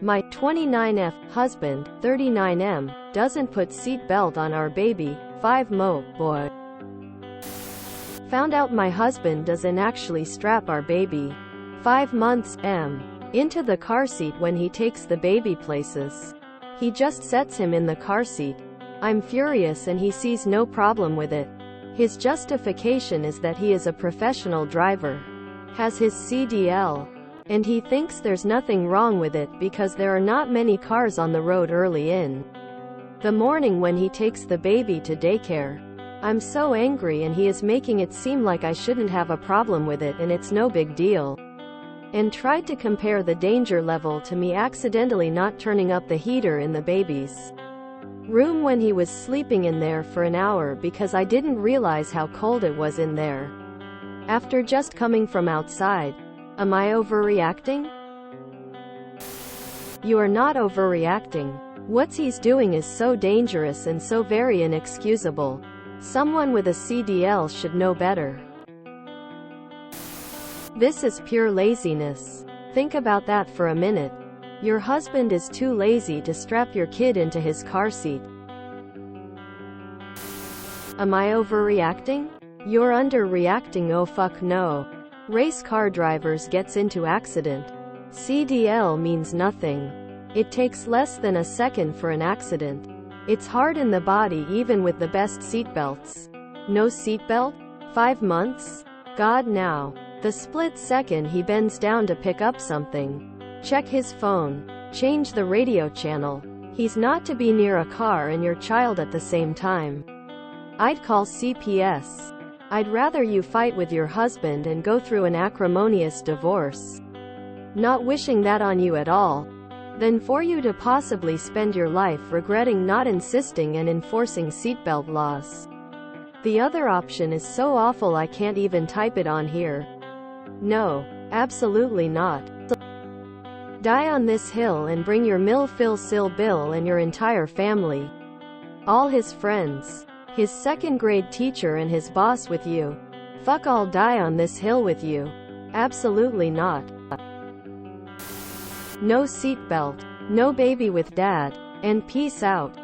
My 29F husband, 39M, doesn't put seat belt on our baby. 5 Mo boy. Found out my husband doesn't actually strap our baby. 5 months M into the car seat when he takes the baby places. He just sets him in the car seat. I'm furious and he sees no problem with it. His justification is that he is a professional driver, has his CDL, and he thinks there's nothing wrong with it because there are not many cars on the road early in the morning when he takes the baby to daycare. I'm so angry and he is making it seem like I shouldn't have a problem with it and it's no big deal. And tried to compare the danger level to me accidentally not turning up the heater in the baby's room when he was sleeping in there for an hour because I didn't realize how cold it was in there after just coming from outside. Am I overreacting? You are not overreacting. What he's doing is so dangerous and so very inexcusable. Someone with a CDL should know better. This is pure laziness. Think about that for a minute. Your husband is too lazy to strap your kid into his car seat. Am I overreacting? You're underreacting. Oh fuck no. Race car drivers gets into accident. CDL means nothing. It takes less than a second for an accident. It's hard in the body even with the best seatbelts. No seatbelt? 5 months? God now. The split second he bends down to pick up something, check his phone, change the radio channel, he's not to be near a car and your child at the same time. I'd call CPS. I'd rather you fight with your husband and go through an acrimonious divorce, not wishing that on you at all, than for you to possibly spend your life regretting not insisting and enforcing seatbelt laws. The other option is so awful I can't even type it on here. No, absolutely not. Die on this hill and bring your Phil Bill and your entire family, all his friends, his second-grade teacher and his boss with you. Fuck all, die on this hill with you. Absolutely not. No seatbelt, no baby with dad, and peace out.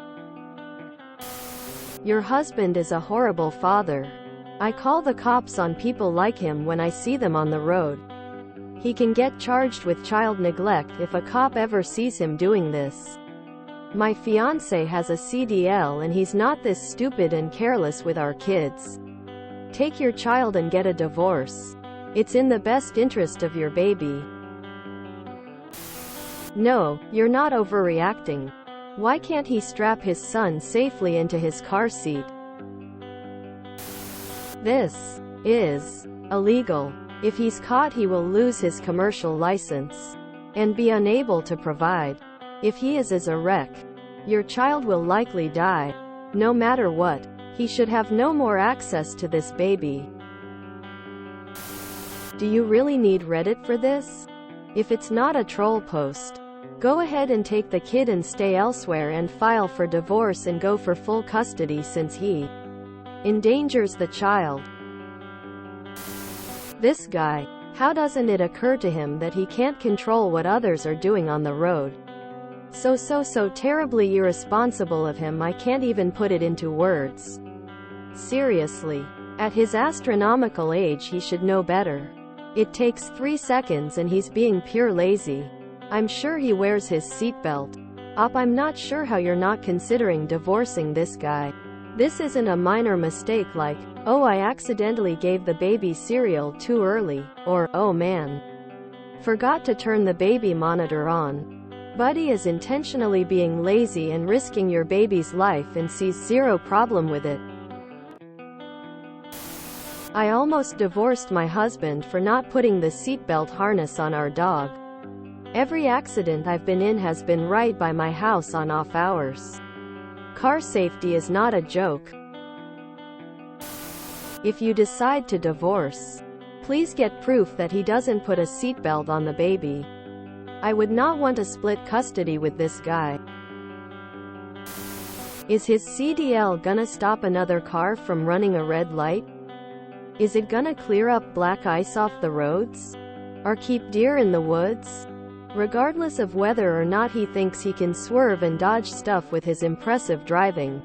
Your husband is a horrible father. I call the cops on people like him when I see them on the road. He can get charged with child neglect if a cop ever sees him doing this. My fiancé has a CDL and he's not this stupid and careless with our kids. Take your child and get a divorce. It's in the best interest of your baby. No, you're not overreacting. Why can't he strap his son safely into his car seat? This is illegal. If he's caught, he will lose his commercial license and be unable to provide. If he is as a wreck, your child will likely die. No matter what, he should have no more access to this baby. Do you really need Reddit for this? If it's not a troll post, go ahead and take the kid and stay elsewhere and file for divorce and go for full custody since he endangers the child. This guy, how doesn't it occur to him that he can't control what others are doing on the road? So terribly irresponsible of him, I can't even put it into words. Seriously. At his astronomical age he should know better. It takes 3 seconds and he's being pure lazy. I'm sure he wears his seatbelt. I'm not sure how you're not considering divorcing this guy. This isn't a minor mistake like, oh, I accidentally gave the baby cereal too early, or, oh man, forgot to turn the baby monitor on. Buddy is intentionally being lazy and risking your baby's life and sees zero problem with it. I almost divorced my husband for not putting the seatbelt harness on our dog. Every accident I've been in has been right by my house on off hours. Car safety is not a joke. If you decide to divorce, please get proof that he doesn't put a seatbelt on the baby. I would not want to split custody with this guy. Is his CDL gonna stop another car from running a red light? Is it gonna clear up black ice off the roads? Or keep deer in the woods? regardless of whether or not he thinks he can swerve and dodge stuff with his impressive driving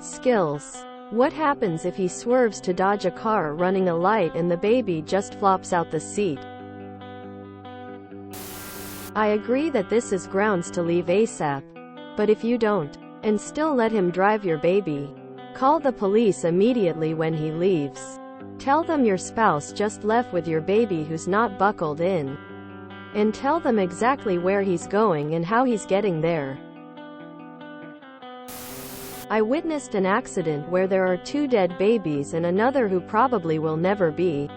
skills. What happens if he swerves to dodge a car running a light and the baby just flops out the seat? I agree that this is grounds to leave ASAP. But if you don't, and still let him drive your baby, call the police immediately when he leaves. Tell them your spouse just left with your baby who's not buckled in. And tell them exactly where he's going and how he's getting there. I witnessed an accident where there are 2 dead babies and another who probably will never be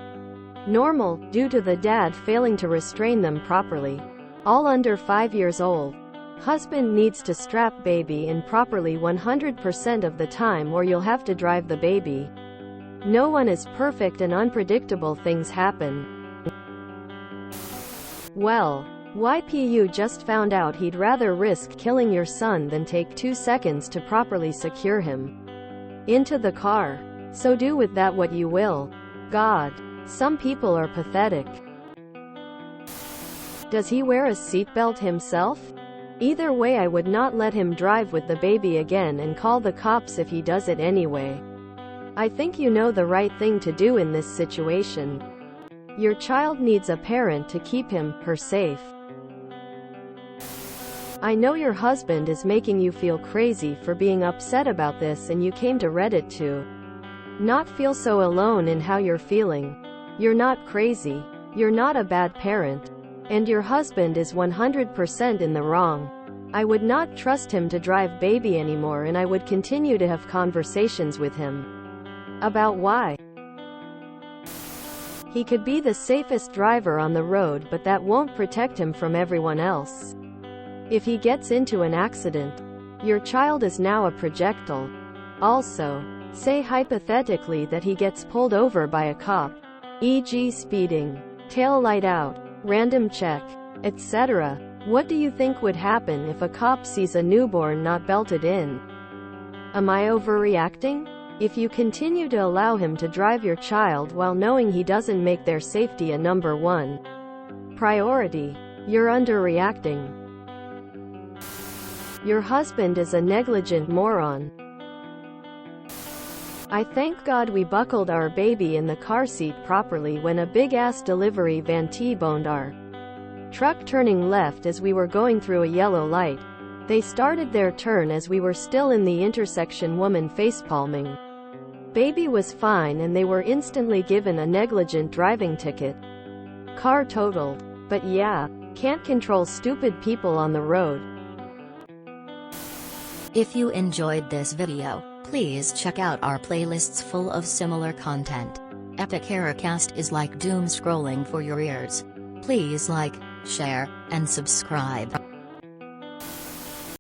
normal, due to the dad failing to restrain them properly. All under 5 years old. Husband needs to strap baby in properly 100% of the time or you'll have to drive the baby. No one is perfect and unpredictable things happen. Well, YPU just found out he'd rather risk killing your son than take 2 seconds to properly secure him into the car. So do with that what you will. God. Some people are pathetic. Does he wear a seatbelt himself? Either way, I would not let him drive with the baby again and call the cops if he does it anyway. I think you know the right thing to do in this situation. Your child needs a parent to keep her safe. I know your husband is making you feel crazy for being upset about this, and you came to Reddit to not feel so alone in how you're feeling. You're not crazy. You're not a bad parent. And your husband is 100% in the wrong. I would not trust him to drive baby anymore, and I would continue to have conversations with him about why. He could be the safest driver on the road, but that won't protect him from everyone else. If he gets into an accident, your child is now a projectile. Also, say hypothetically that he gets pulled over by a cop, e.g. speeding, tail light out, random check, etc. What do you think would happen if a cop sees a newborn not belted in? Am I overreacting? If you continue to allow him to drive your child while knowing he doesn't make their safety a number 1 priority, you're underreacting. Your husband is a negligent moron. I thank God we buckled our baby in the car seat properly when a big-ass delivery van T-boned our truck turning left as we were going through a yellow light. They started their turn as we were still in the intersection, woman facepalming. Baby was fine and they were instantly given a negligent driving ticket. Car totaled. But yeah, can't control stupid people on the road. If you enjoyed this video, please check out our playlists full of similar content. Epic Ericast is like doom scrolling for your ears. Please like, share, and subscribe.